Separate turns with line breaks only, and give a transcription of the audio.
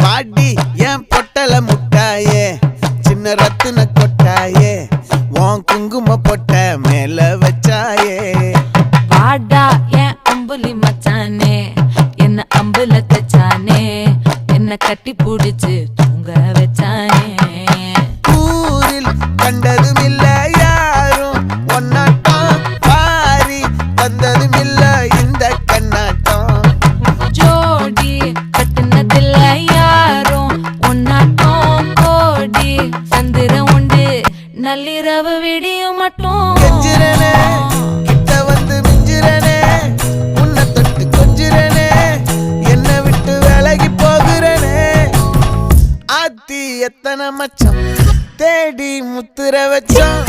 பாடி என் பொட்டல முட்டாயே சின்ன ரத்தின கொட்டாயே உன் குங்கும பொட்ட மேல வச்சாயே
வாடா என் அம்புலி மச்சானே என்ன அம்புல தச்சானே என்ன கட்டி புடிச்சு தூங்க வச்சானே
ஊரில் கண்டதும் இல்ல யாரும் ஒன்னாட்டம் பாரி தந்ததும் இல்ல இந்த கண்ணாட்டம்
ஜோடி கட்டுனதில்ல யாரும் ஒன்னாட்டம் கோடி சந்திரம் உண்டு நள்ளிரவு விடியும் மட்டும்
கெஞ்சிரனே கிட்ட வந்து மிஞ்சிரனே உன்னை தொட்டு கொஞ்சிரனே என்னை விட்டு விலகி போகிறனே ஆத்தி எத்தனை மச்சம் தேடி முத்துற வச்சோம்